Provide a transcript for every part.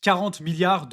$40 milliards.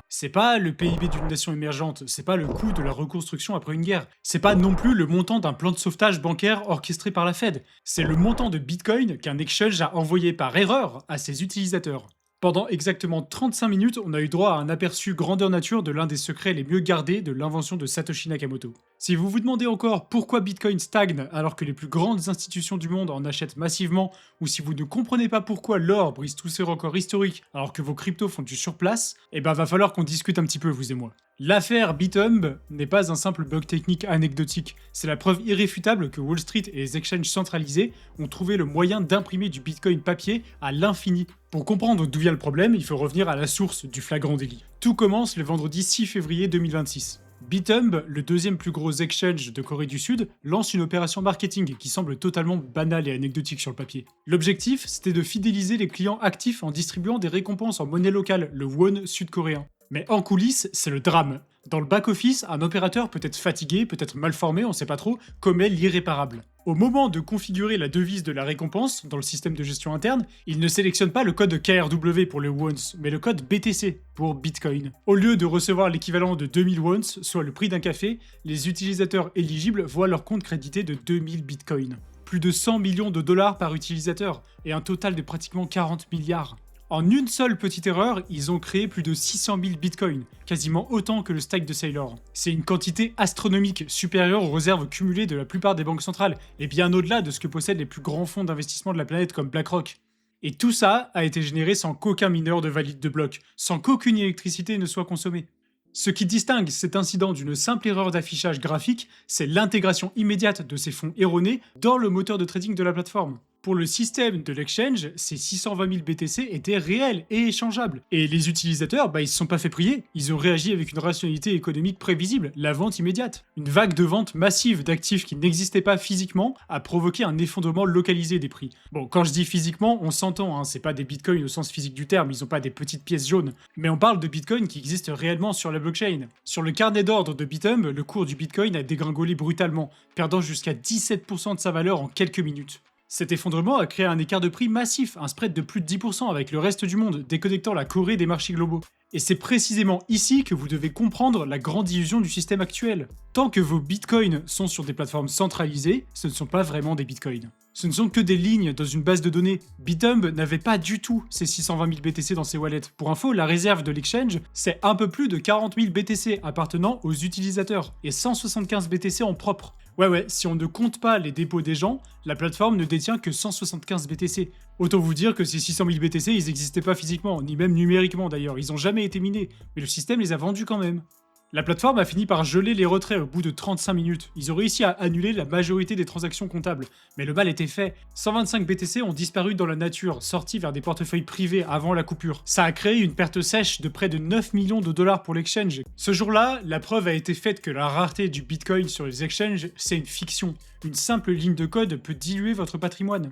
C'est pas le PIB d'une nation émergente, c'est pas le coût de la reconstruction après une guerre, c'est pas non plus le montant d'un plan de sauvetage bancaire orchestré par la Fed, c'est le montant de Bitcoin qu'un exchange a envoyé par erreur à ses utilisateurs. Pendant exactement 35 minutes, on a eu droit à un aperçu grandeur nature de l'un des secrets les mieux gardés de l'invention de Satoshi Nakamoto. Si vous vous demandez encore pourquoi Bitcoin stagne alors que les plus grandes institutions du monde en achètent massivement, ou si vous ne comprenez pas pourquoi l'or brise tous ses records historiques alors que vos cryptos font du surplace, eh ben va falloir qu'on discute un petit peu vous et moi. L'affaire Bithumb n'est pas un simple bug technique anecdotique, c'est la preuve irréfutable que Wall Street et les exchanges centralisés ont trouvé le moyen d'imprimer du Bitcoin papier à l'infini. Pour comprendre d'où vient le problème, il faut revenir à la source du flagrant délit. Tout commence le vendredi 6 février 2026. Bithumb, le deuxième plus gros exchange de Corée du Sud, lance une opération marketing qui semble totalement banale et anecdotique sur le papier. L'objectif, c'était de fidéliser les clients actifs en distribuant des récompenses en monnaie locale, le won sud-coréen. Mais en coulisses, c'est le drame. Dans le back-office, un opérateur peut être fatigué, peut être mal formé, on sait pas trop, commet l'irréparable. Au moment de configurer la devise de la récompense dans le système de gestion interne, il ne sélectionne pas le code KRW pour les wons, mais le code BTC pour Bitcoin. Au lieu de recevoir l'équivalent de 2000 wons, soit le prix d'un café, les utilisateurs éligibles voient leur compte crédité de 2000 Bitcoin. Plus de 100 millions de dollars par utilisateur, et un total de pratiquement 40 milliards. En une seule petite erreur, ils ont créé plus de 600 000 bitcoins, quasiment autant que le stack de Sailor. C'est une quantité astronomique, supérieure aux réserves cumulées de la plupart des banques centrales, et bien au-delà de ce que possèdent les plus grands fonds d'investissement de la planète comme BlackRock. Et tout ça a été généré sans qu'aucun mineur ne valide de bloc, sans qu'aucune électricité ne soit consommée. Ce qui distingue cet incident d'une simple erreur d'affichage graphique, c'est l'intégration immédiate de ces fonds erronés dans le moteur de trading de la plateforme. Pour le système de l'exchange, ces 620 000 BTC étaient réels et échangeables. Et les utilisateurs, ils se sont pas fait prier, ils ont réagi avec une rationalité économique prévisible, la vente immédiate. Une vague de vente massive d'actifs qui n'existaient pas physiquement a provoqué un effondrement localisé des prix. Bon, quand je dis physiquement, on s'entend, c'est pas des bitcoins au sens physique du terme, ils ont pas des petites pièces jaunes. Mais on parle de bitcoins qui existent réellement sur la blockchain. Sur le carnet d'ordre de Bithumb, le cours du bitcoin a dégringolé brutalement, perdant jusqu'à 17% de sa valeur en quelques minutes. Cet effondrement a créé un écart de prix massif, un spread de plus de 10% avec le reste du monde, déconnectant la Corée des marchés globaux. Et c'est précisément ici que vous devez comprendre la grande illusion du système actuel. Tant que vos bitcoins sont sur des plateformes centralisées, ce ne sont pas vraiment des bitcoins. Ce ne sont que des lignes dans une base de données. Bithumb n'avait pas du tout ces 620 000 BTC dans ses wallets. Pour info, la réserve de l'exchange, c'est un peu plus de 40 000 BTC appartenant aux utilisateurs, et 175 BTC en propre. Ouais, si on ne compte pas les dépôts des gens, la plateforme ne détient que 175 BTC. Autant vous dire que ces 600 000 BTC, ils n'existaient pas physiquement, ni même numériquement d'ailleurs, ils ont jamais été minés, mais le système les a vendus quand même. La plateforme a fini par geler les retraits au bout de 35 minutes. Ils ont réussi à annuler la majorité des transactions comptables. Mais le mal était fait. 125 BTC ont disparu dans la nature, sortis vers des portefeuilles privés avant la coupure. Ça a créé une perte sèche de près de 9 millions de dollars pour l'exchange. Ce jour-là, la preuve a été faite que la rareté du Bitcoin sur les exchanges, c'est une fiction. Une simple ligne de code peut diluer votre patrimoine.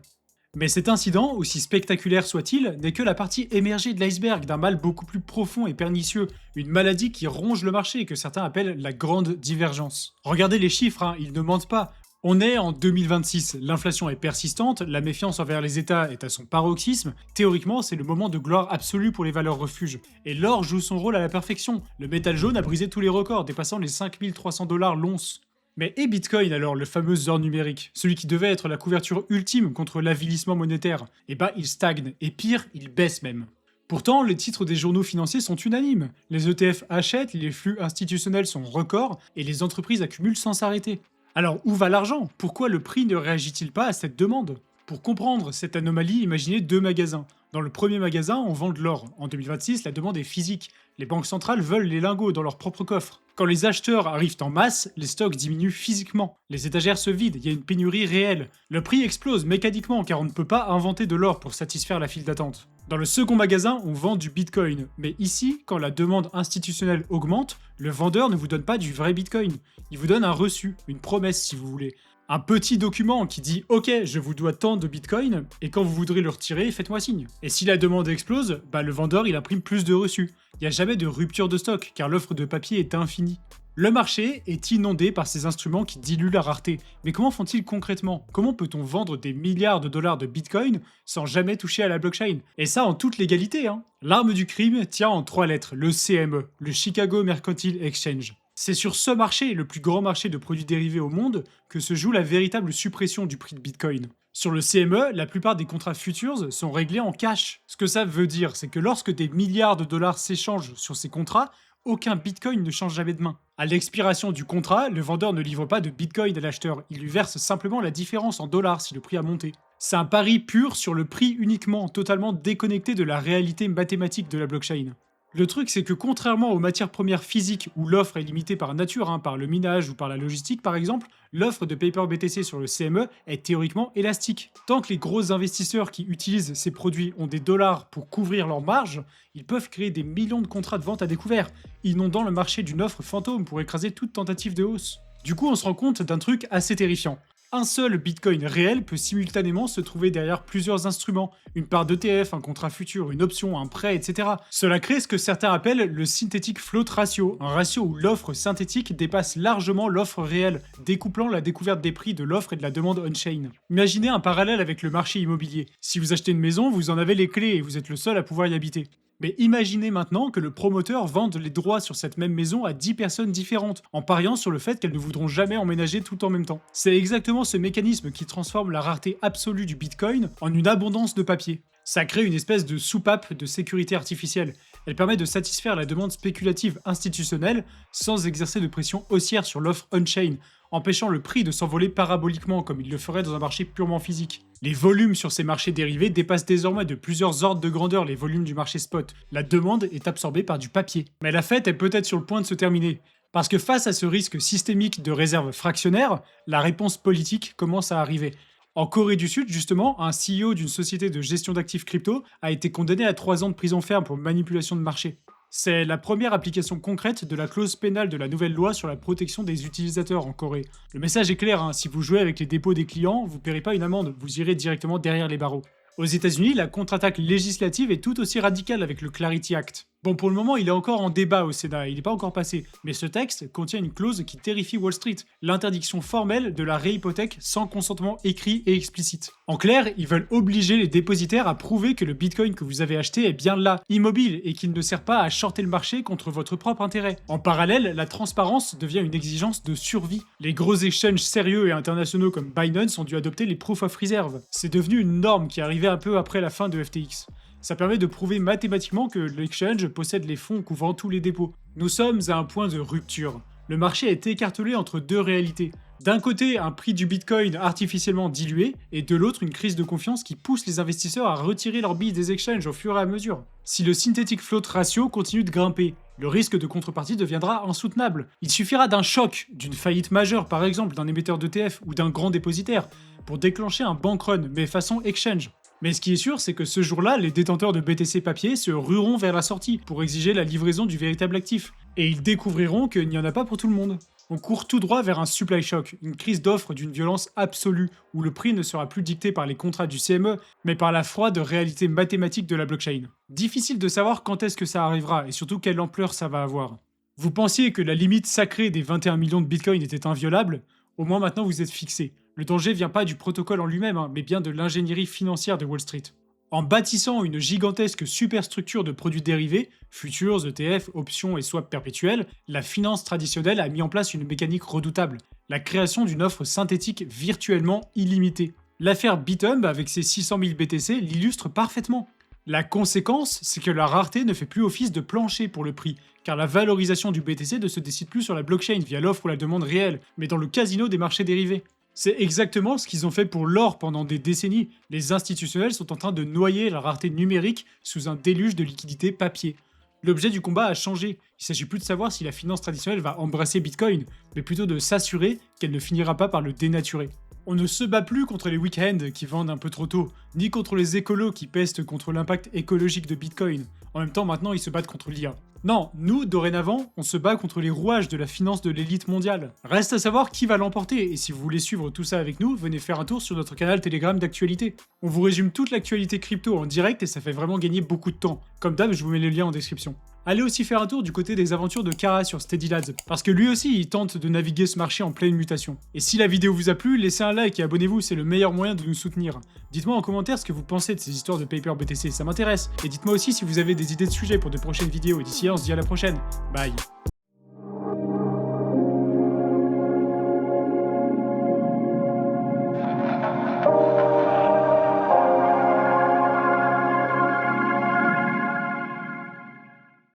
Mais cet incident, aussi spectaculaire soit-il, n'est que la partie émergée de l'iceberg d'un mal beaucoup plus profond et pernicieux, une maladie qui ronge le marché et que certains appellent la grande divergence. Regardez les chiffres, ils ne mentent pas. On est en 2026, l'inflation est persistante, la méfiance envers les États est à son paroxysme, théoriquement c'est le moment de gloire absolue pour les valeurs refuges. Et l'or joue son rôle à la perfection, le métal jaune a brisé tous les records, dépassant les 5300 $ l'once. Mais et Bitcoin alors, le fameux or numérique, celui qui devait être la couverture ultime contre l'avilissement monétaire, il stagne, et pire, il baisse même. Pourtant, les titres des journaux financiers sont unanimes. Les ETF achètent, les flux institutionnels sont records, et les entreprises accumulent sans s'arrêter. Alors où va l'argent? Pourquoi le prix ne réagit-il pas à cette demande? Pour comprendre cette anomalie, imaginez deux magasins. Dans le premier magasin, on vend de l'or. En 2026, la demande est physique. Les banques centrales veulent les lingots dans leur propre coffre. Quand les acheteurs arrivent en masse, les stocks diminuent physiquement. Les étagères se vident, il y a une pénurie réelle. Le prix explose mécaniquement car on ne peut pas inventer de l'or pour satisfaire la file d'attente. Dans le second magasin, on vend du Bitcoin. Mais ici, quand la demande institutionnelle augmente, le vendeur ne vous donne pas du vrai Bitcoin. Il vous donne un reçu, une promesse si vous voulez. Un petit document qui dit « Ok, je vous dois tant de Bitcoin, et quand vous voudrez le retirer, faites-moi signe. » Et si la demande explose, le vendeur il imprime plus de reçus. Il n'y a jamais de rupture de stock, car l'offre de papier est infinie. Le marché est inondé par ces instruments qui diluent la rareté. Mais comment font-ils concrètement? Comment peut-on vendre des milliards de dollars de Bitcoin sans jamais toucher à la blockchain? Et ça en toute légalité, hein. L'arme du crime tient en 3 lettres, le CME, le Chicago Mercantile Exchange. C'est sur ce marché, le plus grand marché de produits dérivés au monde, que se joue la véritable suppression du prix de Bitcoin. Sur le CME, la plupart des contrats futures sont réglés en cash. Ce que ça veut dire, c'est que lorsque des milliards de dollars s'échangent sur ces contrats, aucun Bitcoin ne change jamais de main. À l'expiration du contrat, le vendeur ne livre pas de Bitcoin à l'acheteur, il lui verse simplement la différence en dollars si le prix a monté. C'est un pari pur sur le prix uniquement, totalement déconnecté de la réalité mathématique de la blockchain. Le truc, c'est que contrairement aux matières premières physiques où l'offre est limitée par nature, par le minage ou par la logistique par exemple, l'offre de Paper BTC sur le CME est théoriquement élastique. Tant que les gros investisseurs qui utilisent ces produits ont des dollars pour couvrir leurs marges, ils peuvent créer des millions de contrats de vente à découvert, inondant le marché d'une offre fantôme pour écraser toute tentative de hausse. Du coup, on se rend compte d'un truc assez terrifiant. Un seul Bitcoin réel peut simultanément se trouver derrière plusieurs instruments, une part d'ETF, un contrat futur, une option, un prêt, etc. Cela crée ce que certains appellent le Synthetic Float Ratio, un ratio où l'offre synthétique dépasse largement l'offre réelle, découplant la découverte des prix de l'offre et de la demande on-chain. Imaginez un parallèle avec le marché immobilier. Si vous achetez une maison, vous en avez les clés et vous êtes le seul à pouvoir y habiter. Mais imaginez maintenant que le promoteur vende les droits sur cette même maison à 10 personnes différentes, en pariant sur le fait qu'elles ne voudront jamais emménager tout en même temps. C'est exactement ce mécanisme qui transforme la rareté absolue du Bitcoin en une abondance de papier. Ça crée une espèce de soupape de sécurité artificielle. Elle permet de satisfaire la demande spéculative institutionnelle sans exercer de pression haussière sur l'offre on-chain, empêchant le prix de s'envoler paraboliquement comme il le ferait dans un marché purement physique. Les volumes sur ces marchés dérivés dépassent désormais de plusieurs ordres de grandeur les volumes du marché spot. La demande est absorbée par du papier. Mais la fête est peut-être sur le point de se terminer. Parce que face à ce risque systémique de réserve fractionnaire, la réponse politique commence à arriver. En Corée du Sud, justement, un CEO d'une société de gestion d'actifs crypto a été condamné à 3 ans de prison ferme pour manipulation de marché. C'est la première application concrète de la clause pénale de la nouvelle loi sur la protection des utilisateurs en Corée. Le message est clair, si vous jouez avec les dépôts des clients, vous ne paierez pas une amende, vous irez directement derrière les barreaux. Aux États-Unis, la contre-attaque législative est tout aussi radicale avec le Clarity Act. Bon, pour le moment, il est encore en débat au Sénat, il n'est pas encore passé, mais ce texte contient une clause qui terrifie Wall Street, l'interdiction formelle de la réhypothèque sans consentement écrit et explicite. En clair, ils veulent obliger les dépositaires à prouver que le Bitcoin que vous avez acheté est bien là, immobile, et qu'il ne sert pas à shorter le marché contre votre propre intérêt. En parallèle, la transparence devient une exigence de survie. Les gros exchanges sérieux et internationaux comme Binance ont dû adopter les Proof of Reserve. C'est devenu une norme qui arrivait un peu après la fin de FTX. Ça permet de prouver mathématiquement que l'exchange possède les fonds couvrant tous les dépôts. Nous sommes à un point de rupture. Le marché est écartelé entre deux réalités. D'un côté, un prix du Bitcoin artificiellement dilué, et de l'autre, une crise de confiance qui pousse les investisseurs à retirer leurs billes des exchanges au fur et à mesure. Si le Synthetic Float Ratio continue de grimper, le risque de contrepartie deviendra insoutenable. Il suffira d'un choc, d'une faillite majeure par exemple d'un émetteur d'ETF ou d'un grand dépositaire, pour déclencher un bank run, mais façon exchange. Mais ce qui est sûr, c'est que ce jour-là, les détenteurs de BTC papier se rueront vers la sortie pour exiger la livraison du véritable actif. Et ils découvriront qu'il n'y en a pas pour tout le monde. On court tout droit vers un supply shock, une crise d'offres d'une violence absolue, où le prix ne sera plus dicté par les contrats du CME, mais par la froide réalité mathématique de la blockchain. Difficile de savoir quand est-ce que ça arrivera, et surtout quelle ampleur ça va avoir. Vous pensiez que la limite sacrée des 21 millions de bitcoins était inviolable? Au moins maintenant vous êtes fixé. Le danger vient pas du protocole en lui-même, mais bien de l'ingénierie financière de Wall Street. En bâtissant une gigantesque superstructure de produits dérivés, futures, ETF, options et swaps perpétuels, la finance traditionnelle a mis en place une mécanique redoutable, la création d'une offre synthétique virtuellement illimitée. L'affaire Bithumb avec ses 600 000 BTC l'illustre parfaitement. La conséquence, c'est que la rareté ne fait plus office de plancher pour le prix, car la valorisation du BTC ne se décide plus sur la blockchain via l'offre ou la demande réelle, mais dans le casino des marchés dérivés. C'est exactement ce qu'ils ont fait pour l'or pendant des décennies. Les institutionnels sont en train de noyer la rareté numérique sous un déluge de liquidités papier. L'objet du combat a changé. Il s'agit plus de savoir si la finance traditionnelle va embrasser Bitcoin, mais plutôt de s'assurer qu'elle ne finira pas par le dénaturer. On ne se bat plus contre les week-ends qui vendent un peu trop tôt, ni contre les écolos qui pestent contre l'impact écologique de Bitcoin. En même temps, maintenant, ils se battent contre l'IA. Non, nous, dorénavant, on se bat contre les rouages de la finance de l'élite mondiale. Reste à savoir qui va l'emporter, et si vous voulez suivre tout ça avec nous, venez faire un tour sur notre canal Telegram d'actualité. On vous résume toute l'actualité crypto en direct et ça fait vraiment gagner beaucoup de temps. Comme d'hab, je vous mets le lien en description. Allez aussi faire un tour du côté des aventures de Kara sur Steady Lads, parce que lui aussi il tente de naviguer ce marché en pleine mutation. Et si la vidéo vous a plu, laissez un like et abonnez-vous, c'est le meilleur moyen de nous soutenir. Dites-moi en commentaire ce que vous pensez de ces histoires de Paper BTC, ça m'intéresse. Et dites-moi aussi si vous avez des idées de sujets pour de prochaines vidéos, et d'ici là on se dit à la prochaine. Bye.